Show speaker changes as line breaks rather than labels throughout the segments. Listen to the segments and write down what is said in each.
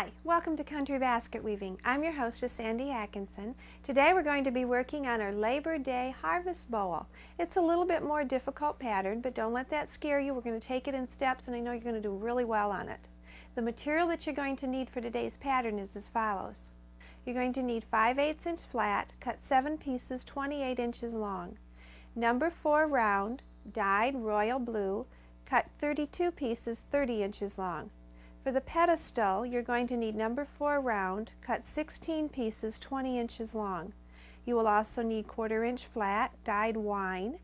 Hi, welcome to Country Basket Weaving. I'm your hostess, Sandy Atkinson. Today we're going to be working on our Labor Day Harvest Bowl. It's a little bit more difficult pattern, but don't let that scare you. We're going to take it in steps, and I know you're going to do really well on it. The material that you're going to need for today's pattern is as follows. You're going to need 5/8 inch flat, cut 7 pieces, 28 inches long. Number 4 round, dyed royal blue, cut 32 pieces, 30 inches long. For the pedestal, you're going to need number 4 round, cut 16 pieces, 20 inches long. You will also need 1/4 inch flat, dyed wine,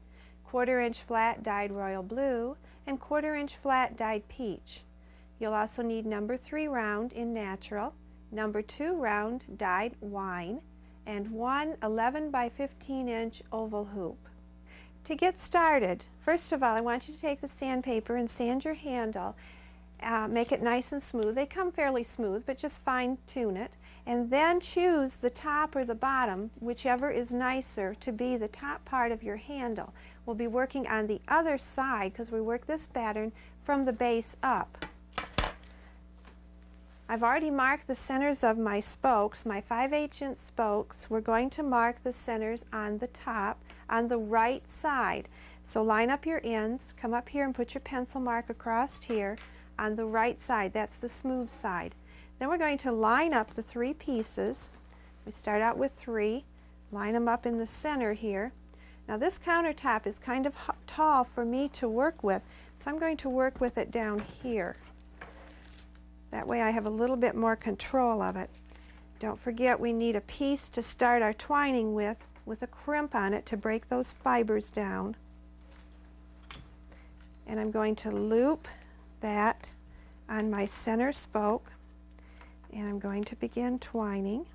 1/4 inch flat, dyed royal blue, and 1/4 inch flat, dyed peach. You'll also need number 3 round in natural, number 2 round, dyed wine, and one 11 by 15 inch oval hoop. To get started, first of all, I want you to take the sandpaper and sand your handle. Make it nice and smooth. They come fairly smooth, but just fine tune it. And then choose the top or the bottom, whichever is nicer, to be the top part of your handle. We'll be working on the other side because we work this pattern from the base up. I've already marked the centers of my spokes, my 5/8 inch spokes. We're going to mark the centers on the top, on the right side. So line up your ends, come up here and put your pencil mark across here. On the right side, that's the smooth side. Then we're going to line up the 3 pieces. We start out with 3, line them up in the center here. Now this countertop is kind of tall for me to work with, so I'm going to work with it down here. That way I have a little bit more control of it. Don't forget we need a piece to start our twining with a crimp on it to break those fibers down. And I'm going to loop that on my center spoke, and I'm going to begin twining.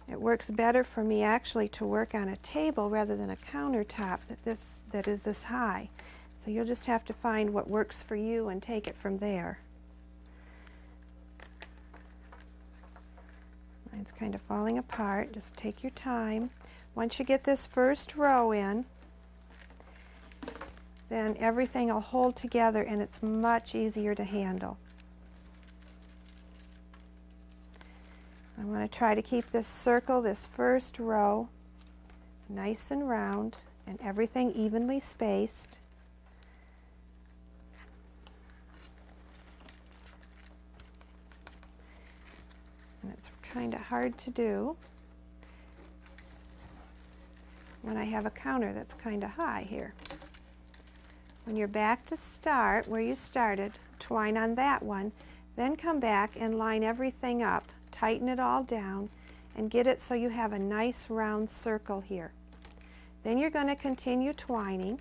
It works better for me actually to work on a table rather than a countertop that is this high. So you'll just have to find what works for you and take it from there. Mine's kind of falling apart. Just take your time. Once you get this first row in, then everything will hold together and it's much easier to handle. I want to try to keep this circle, this first row, nice and round and everything evenly spaced. And it's kind of hard to do when I have a counter that's kind of high here. When you're back to start where you started, twine on that one, then come back and line everything up, tighten it all down, and get it so you have a nice round circle here. Then you're going to continue twining,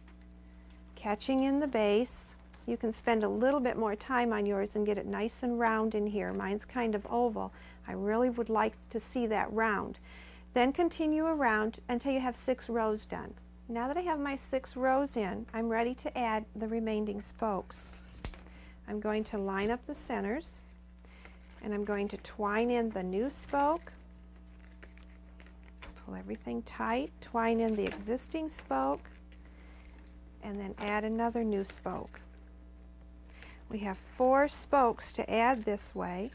catching in the base. You can spend a little bit more time on yours and get it nice and round in here. Mine's kind of oval. I really would like to see that round. Then continue around until you have 6 rows done. Now that I have my 6 rows in, I'm ready to add the remaining spokes. I'm going to line up the centers, and I'm going to twine in the new spoke, pull everything tight, twine in the existing spoke, and then add another new spoke. We have 4 spokes to add this way.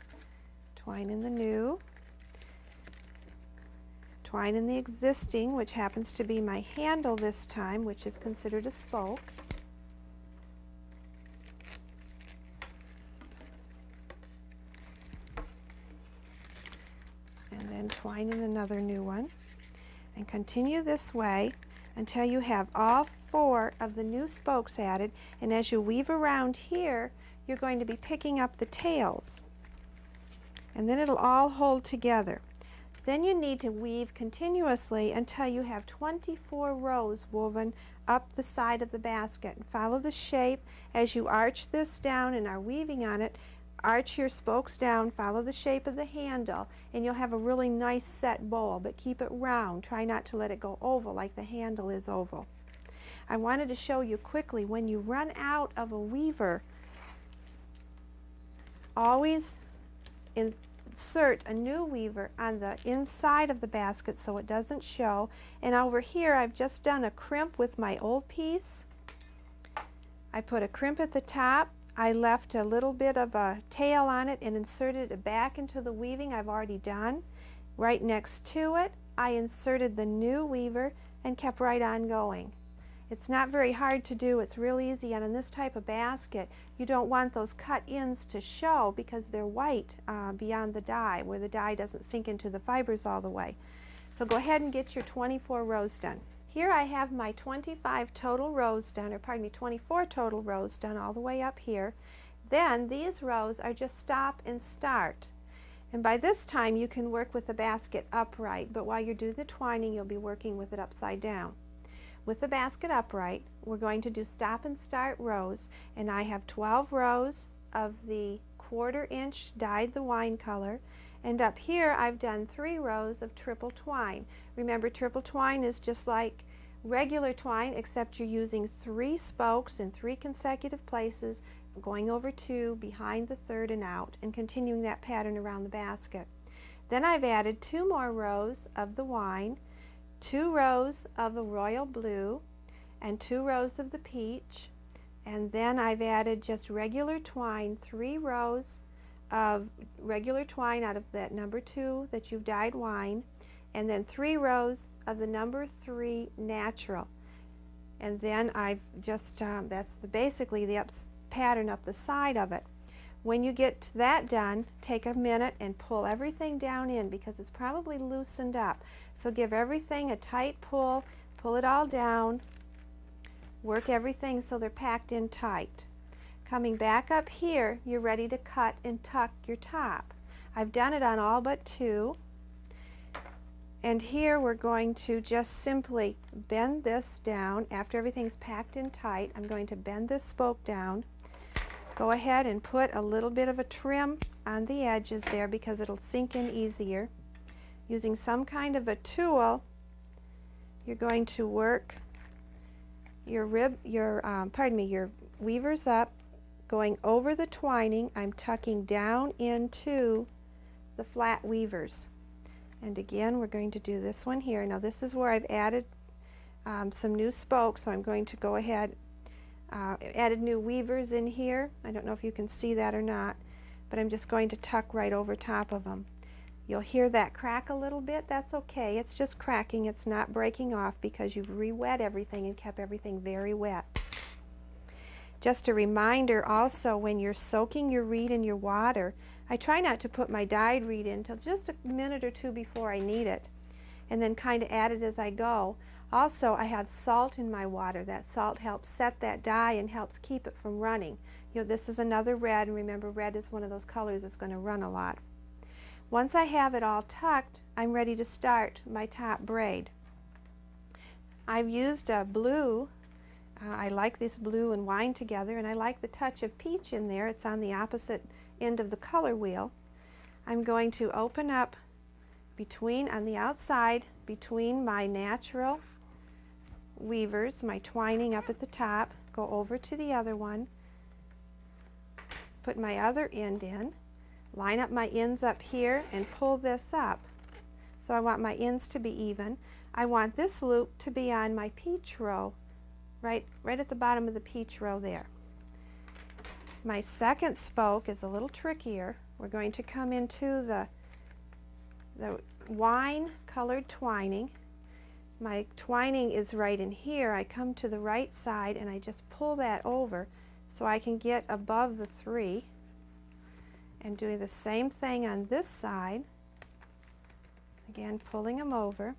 Twine in the new, twine in the existing, which happens to be my handle this time, which is considered a spoke. And then twine in another new one. And continue this way until you have all 4 of the new spokes added. And as you weave around here, you're going to be picking up the tails. And then it'll all hold together. Then you need to weave continuously until you have 24 rows woven up the side of the basket. And follow the shape as you arch this down and are weaving on it. Arch your spokes down, follow the shape of the handle, and you'll have a really nice set bowl, but keep it round. Try not to let it go oval like the handle is oval. I wanted to show you quickly, when you run out of a weaver, always insert a new weaver on the inside of the basket so it doesn't show. And over here I've just done a crimp with my old piece. I put a crimp at the top. I left a little bit of a tail on it and inserted it back into the weaving I've already done. Right next to it, I inserted the new weaver and kept right on going. It's not very hard to do, it's real easy, and in this type of basket, you don't want those cut ends to show because they're white beyond the dye, where the dye doesn't sink into the fibers all the way. So go ahead and get your 24 rows done. Here I have my 25 total rows done, or pardon me, 24 total rows done all the way up here. Then these rows are just stop and start. And by this time you can work with the basket upright, but while you're doing the twining you'll be working with it upside down. With the basket upright, we're going to do stop and start rows, and I have 12 rows of the 1/4 inch dyed the wine color, and up here I've done 3 rows of triple twine. Remember, triple twine is just like regular twine, except you're using 3 spokes in 3 consecutive places, going over 2, behind the 3rd and out, and continuing that pattern around the basket. Then I've added 2 more rows of the wine, 2 rows of the royal blue, and 2 rows of the peach, and then I've added just regular twine, 3 rows of regular twine out of that number 2 that you've dyed wine, and then 3 rows of the number 3 natural. And then I've just, that's basically the pattern up the side of it. When you get that done, take a minute and pull everything down in because it's probably loosened up. So give everything a tight pull, pull it all down, work everything so they're packed in tight. Coming back up here, you're ready to cut and tuck your top. I've done it on all but 2. And here we're going to just simply bend this down. After everything's packed in tight, I'm going to bend this spoke down. Go ahead and put a little bit of a trim on the edges there because it'll sink in easier. Using some kind of a tool, you're going to work your weavers up, going over the twining. I'm tucking down into the flat weavers. And again, we're going to do this one here. Now this is where I've added some new spokes, so I'm going to go ahead, added new weavers in here. I don't know if you can see that or not, but I'm just going to tuck right over top of them. You'll hear that crack a little bit. That's okay. It's just cracking. It's not breaking off because you've re-wet everything and kept everything very wet. Just a reminder also, when you're soaking your reed in your water, I try not to put my dyed reed in until just a minute or 2 before I need it, and then kind of add it as I go. Also, I have salt in my water. That salt helps set that dye and helps keep it from running. You know, this is another red, and remember, red is one of those colors that's going to run a lot. Once I have it all tucked, I'm ready to start my top braid. I've used a blue. I like this blue and wine together, and I like the touch of peach in there. It's on the opposite end of the color wheel. I'm going to open up on the outside between my natural weavers, my twining up at the top, go over to the other one, put my other end in, line up my ends up here and pull this up. So I want my ends to be even. I want this loop to be on my peach row, right at the bottom of the peach row there. My second spoke is a little trickier. We're going to come into the wine colored twining. My twining is right in here. I come to the right side and I just pull that over so I can get above the 3, and doing the same thing on this side. Again, pulling them over.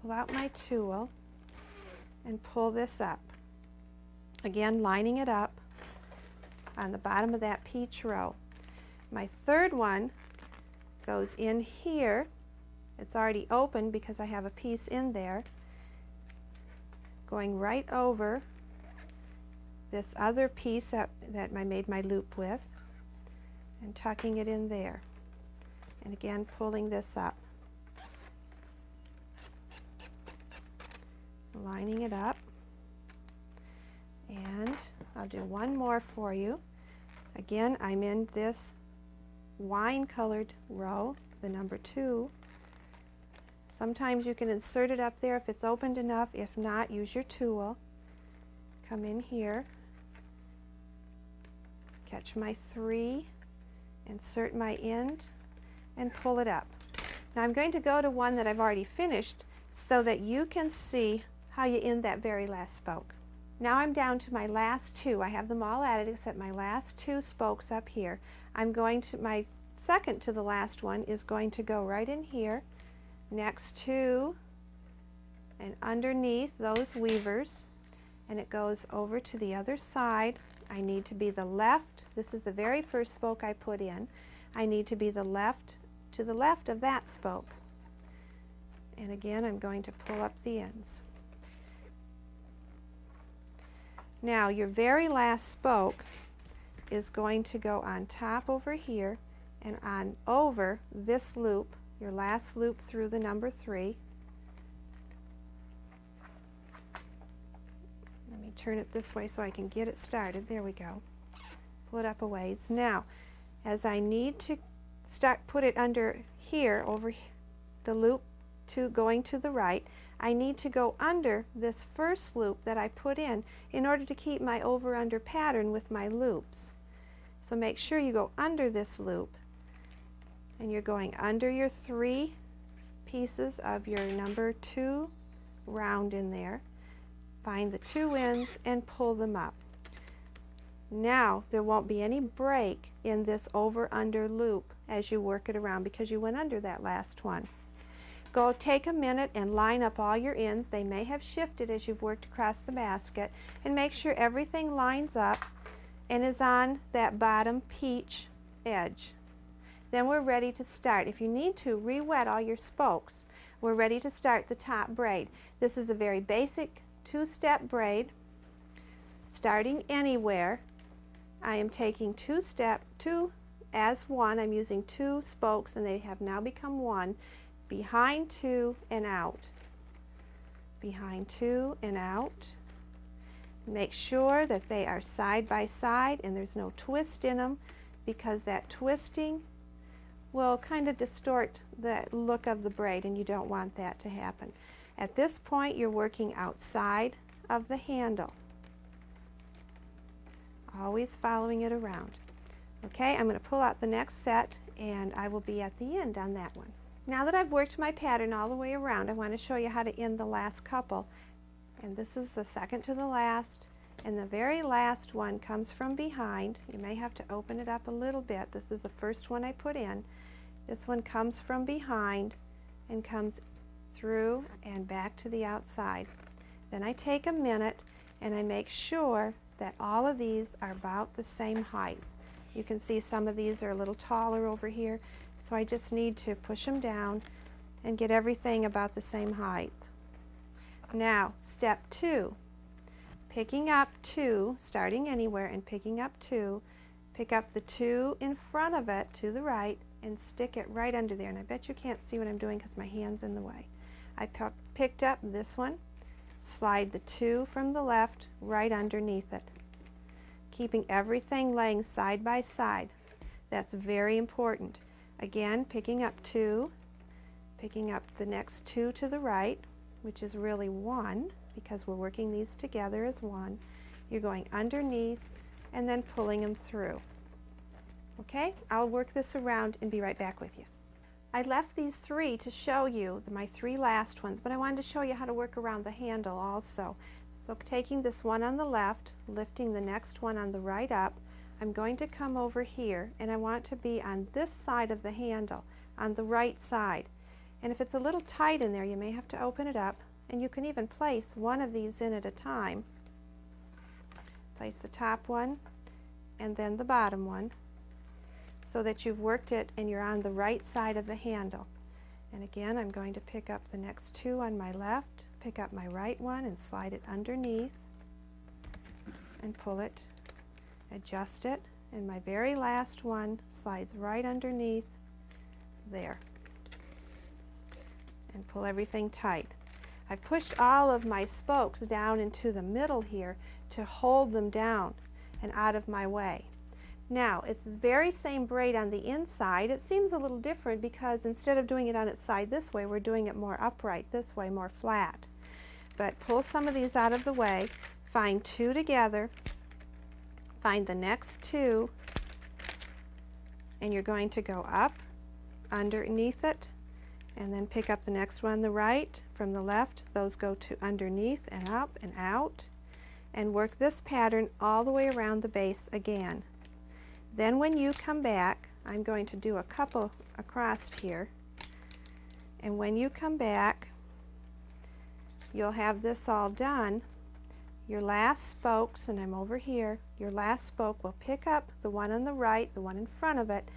Pull out my tool and pull this up. Again, lining it up on the bottom of that peach row. My third one goes in here. It's already open because I have a piece in there. Going right over this other piece that I made my loop with and tucking it in there. And again, pulling this up. Lining it up. And I'll do one more for you. Again, I'm in this wine colored row, the number 2. Sometimes you can insert it up there if it's opened enough. If not, use your tool. come in here, catch my 3, insert my end, and pull it up. Now I'm going to go to one that I've already finished so that you can see how you end that very last spoke. Now I'm down to my last 2. I have them all added except my last 2 spokes up here. I'm going to, my second to the last one is going to go right in here, next to and underneath those weavers, and it goes over to the other side. I need to be the left. This is the very first spoke I put in. I need to be the left to the left of that spoke. And again, I'm going to pull up the ends. Now, your very last spoke is going to go on top over here and on over this loop, your last loop through the number 3. Let me turn it this way so I can get it started. There we go. Pull it up a ways. Now, as I need to put it under here, over the loop going to the right, I need to go under this first loop that I put in order to keep my over-under pattern with my loops. So make sure you go under this loop, and you're going under your 3 pieces of your number 2 round in there. Find the 2 ends and pull them up. Now there won't be any break in this over-under loop as you work it around because you went under that last one. Go take a minute and line up all your ends. They may have shifted as you've worked across the basket, and make sure everything lines up and is on that bottom peach edge. Then we're ready to start. If you need to, re-wet all your spokes. We're ready to start the top braid. This is a very basic 2-step braid. Starting anywhere, I am taking 2 as one. I'm using 2 spokes, and they have now become 1. Behind 2 and out. Behind 2 and out. Make sure that they are side by side and there's no twist in them, because that twisting will kind of distort the look of the braid, and you don't want that to happen. At this point, you're working outside of the handle, always following it around. Okay, I'm going to pull out the next set, and I will be at the end on that one. Now that I've worked my pattern all the way around, I want to show you how to end the last couple. And this is the second to the last, and the very last one comes from behind. You may have to open it up a little bit. This is the first one I put in. This one comes from behind and comes through and back to the outside. Then I take a minute and I make sure that all of these are about the same height. You can see some of these are a little taller over here, so I just need to push them down and get everything about the same height. Now, step 2, picking up 2, starting anywhere and picking up 2, pick up the 2 in front of it to the right and stick it right under there. And I bet you can't see what I'm doing because my hand's in the way. I picked up this one, slide the 2 from the left right underneath it, keeping everything laying side by side. That's very important. Again, picking up 2, picking up the next 2 to the right, which is really 1 because we're working these together as one. You're going underneath and then pulling them through. Okay, I'll work this around and be right back with you. I left these 3 to show you my 3 last ones, but I wanted to show you how to work around the handle also. So taking this one on the left, lifting the next one on the right up, I'm going to come over here, and I want to be on this side of the handle, on the right side. And if it's a little tight in there, you may have to open it up, and you can even place one of these in at a time. Place the top one and then the bottom one so that you've worked it and you're on the right side of the handle. And again, I'm going to pick up the next 2 on my left, pick up my right one and slide it underneath and pull it, adjust it, and my very last one slides right underneath there and pull everything tight. I've pushed all of my spokes down into the middle here to hold them down and out of my way. Now, it's the very same braid on the inside. It seems a little different because instead of doing it on its side this way, we're doing it more upright this way, more flat. But pull some of these out of the way, find 2 together, find the next 2, and you're going to go up underneath it, and then pick up the next one on the right from the left. Those go to underneath and up and out, and work this pattern all the way around the base again. Then when you come back, I'm going to do a couple across here, and when you come back, you'll have this all done. Your last spokes, and I'm over here, your last spoke will pick up the one on the right, the one in front of it,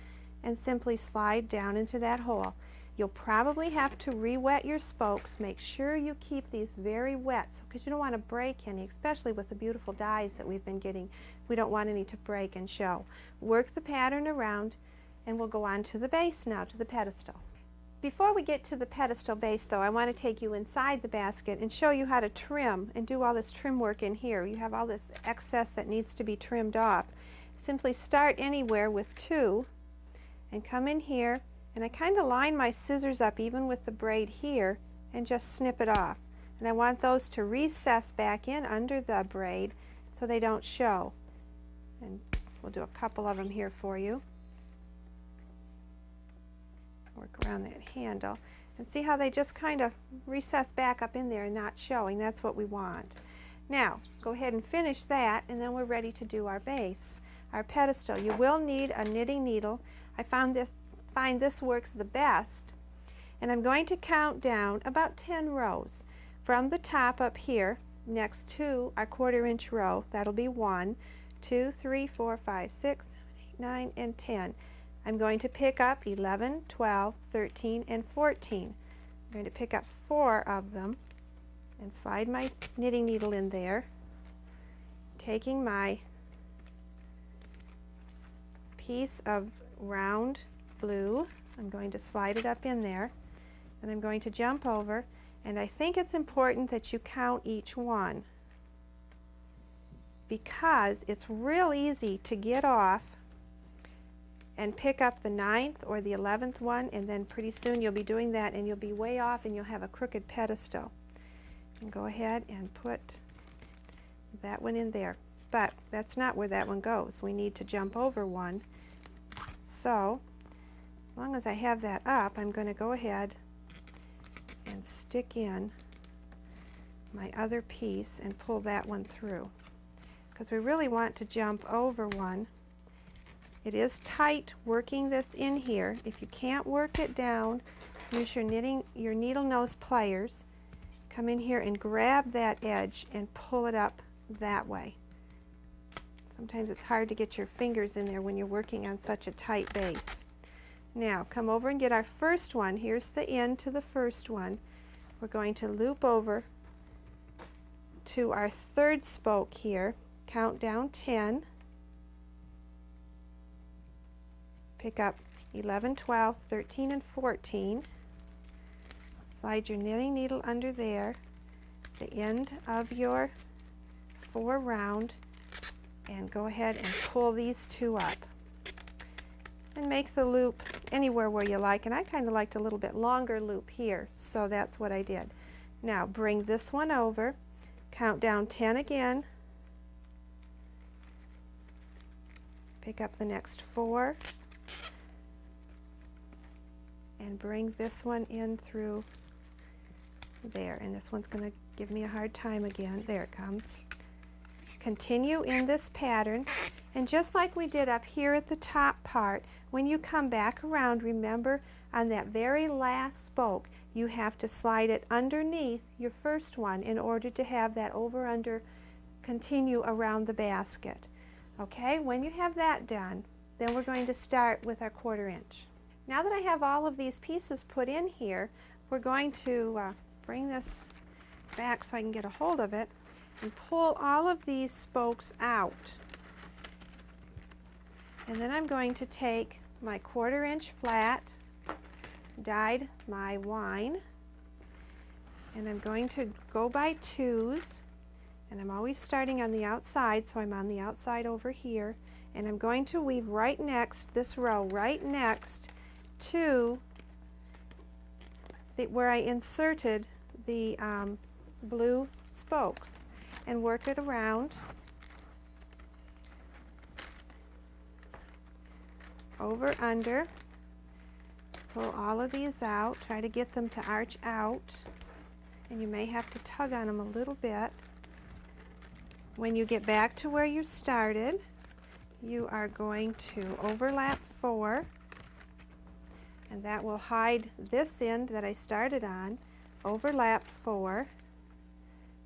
and simply slide down into that hole. You'll probably have to re-wet your spokes. Make sure you keep these very wet, because you don't want to break any, especially with the beautiful dyes that we've been getting. We don't want any to break and show. Work the pattern around, and we'll go on to the base now, to the pedestal. Before we get to the pedestal base, though, I want to take you inside the basket and show you how to trim and do all this trim work in here. You have all this excess that needs to be trimmed off. Simply start anywhere with 2 and come in here, and I kind of line my scissors up even with the braid here and just snip it off. And I want those to recess back in under the braid so they don't show. And we'll do a couple of them here for you. Work around that handle and see how they just kind of recess back up in there and not showing. That's what we want. Now go ahead and finish that, and then we're ready to do our base, our pedestal. You will need a knitting needle. I find this works the best, and I'm going to count down about 10 rows from the top up here next to our 1/4 inch row. That'll be 1, 2, 3, 4, 5, 6, 7, 8, 9, and 10. I'm going to pick up 11, 12, 13, and 14. I'm going to pick up 4 of them and slide my knitting needle in there, taking my piece of round blue. I'm going to slide it up in there, and I'm going to jump over, and I think it's important that you count each one, because it's real easy to get off and pick up the 9th or the 11th one, and then pretty soon you'll be doing that and you'll be way off and you'll have a crooked pedestal. And go ahead and put that one in there. But that's not where that one goes. We need to jump over one. So as long as I have that up, I'm going to go ahead and stick in my other piece and pull that one through, because we really want to jump over one. It is tight working this in here. If you can't work it down, use your needle nose pliers. Come in here and grab that edge and pull it up that way. Sometimes it's hard to get your fingers in there when you're working on such a tight base. Now come over and get our first one. Here's the end to the first one. We're going to loop over to our 3rd spoke here, count down 10, pick up 11, 12, 13, and 14, slide your knitting needle under there, the end of your 4 round, and go ahead and pull these 2 up. And make the loop anywhere where you like, and I kind of liked a little bit longer loop here, so that's what I did. Now bring this one over, count down 10 again, pick up the next 4, and bring this one in through there. And this one's going to give me a hard time again. There it comes. Continue in this pattern, and just like we did up here at the top part, when you come back around, remember on that very last spoke you have to slide it underneath your first one in order to have that over-under continue around the basket. Okay, when you have that done, then we're going to start with our 1/4 inch. Now that I have all of these pieces put in here, we're going to bring this back so I can get a hold of it and pull all of these spokes out. And then I'm going to take my 1/4 inch flat, dyed my wine, and I'm going to go by 2s, and I'm always starting on the outside, so I'm on the outside over here, and I'm going to weave right next, this row, right next to where I inserted the blue spokes. and work it around. Over, under. Pull all of these out. Try to get them to arch out. And you may have to tug on them a little bit. When you get back to where you started, you are going to overlap 4. And that will hide this end that I started on. Overlap 4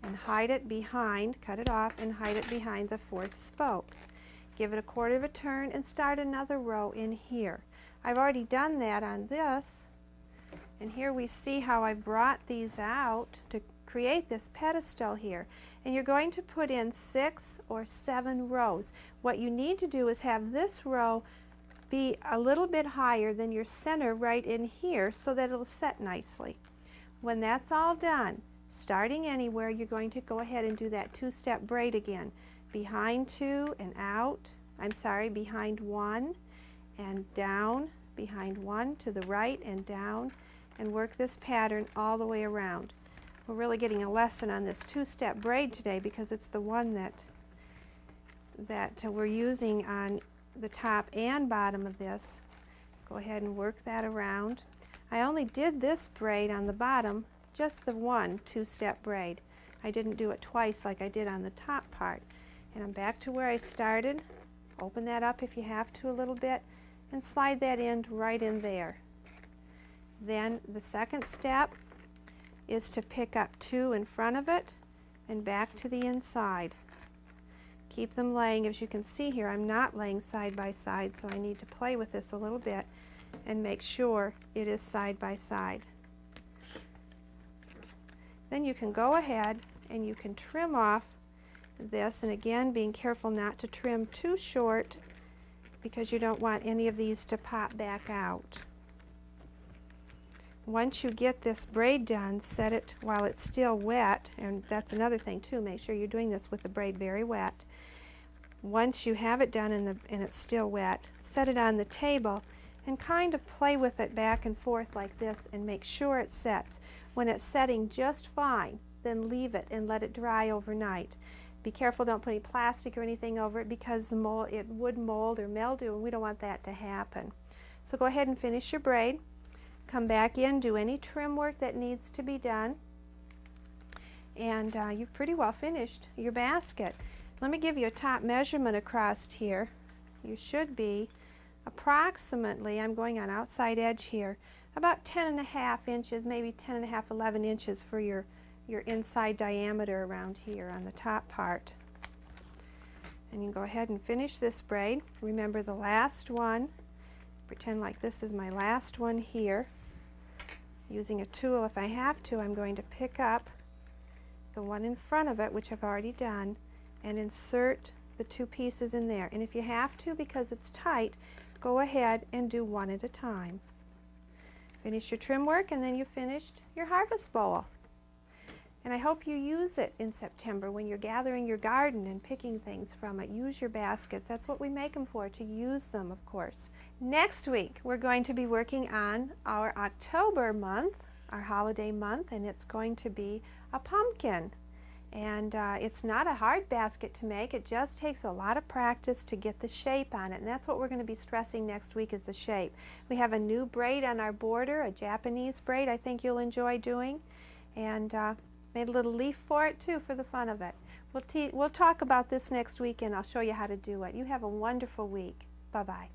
and hide it behind, cut it off and hide it behind the 4th spoke. Give it a 1/4 of a turn and start another row in here. I've already done that on this, and here we see how I brought these out to create this pedestal here. And you're going to put in 6 or 7 rows. What you need to do is have this row be a little bit higher than your center right in here so that it'll set nicely. When that's all done, starting anywhere, you're going to go ahead and do that 2-step braid again. Behind 2 and out, behind 1 and down, behind 1 to the right and down, and work this pattern all the way around. We're really getting a lesson on this 2-step braid today because it's the one that we're using on the top and bottom of this. Go ahead and work that around. I only did this braid on the bottom, just the one 2-step braid. I didn't do it twice like I did on the top part. And I'm back to where I started. Open that up if you have to a little bit and slide that end right in there. Then the second step is to pick up 2 in front of it and back to the inside. Keep them laying. As you can see here, I'm not laying side by side, so I need to play with this a little bit and make sure it is side by side. Then you can go ahead and you can trim off this, and again being careful not to trim too short because you don't want any of these to pop back out. Once you get this braid done, set it while it's still wet, and that's another thing too, make sure you're doing this with the braid very wet. Once you have it done and it's still wet, set it on the table and kind of play with it back and forth like this and make sure it sets. When it's setting just fine, then leave it and let it dry overnight. Be careful, don't put any plastic or anything over it because it would mold or mildew, and we don't want that to happen. So go ahead and finish your braid. Come back in, do any trim work that needs to be done, and you've pretty well finished your basket. Let me give you a top measurement across here. You should be approximately, I'm going on outside edge here, about 10.5 inches, maybe 10.5, 11 inches for your inside diameter around here on the top part. And you can go ahead and finish this braid. Remember the last one, pretend like this is my last one here. Using a tool if I have to, I'm going to pick up the one in front of it, which I've already done, and insert the 2 pieces in there. And if you have to, because it's tight, go ahead and do one at a time. Finish your trim work, and then you've finished your harvest bowl. And I hope you use it in September when you're gathering your garden and picking things from it. Use your baskets. That's what we make them for, to use them, of course. Next week, we're going to be working on our October month, our holiday month, and it's going to be a pumpkin. And it's not a hard basket to make. It just takes a lot of practice to get the shape on it, and that's what we're going to be stressing next week, is the shape. We have a new braid on our border, a Japanese braid I think you'll enjoy doing, and made a little leaf for it too for the fun of it. We'll talk about this next week, and I'll show you how to do it. You have a wonderful week. Bye-bye.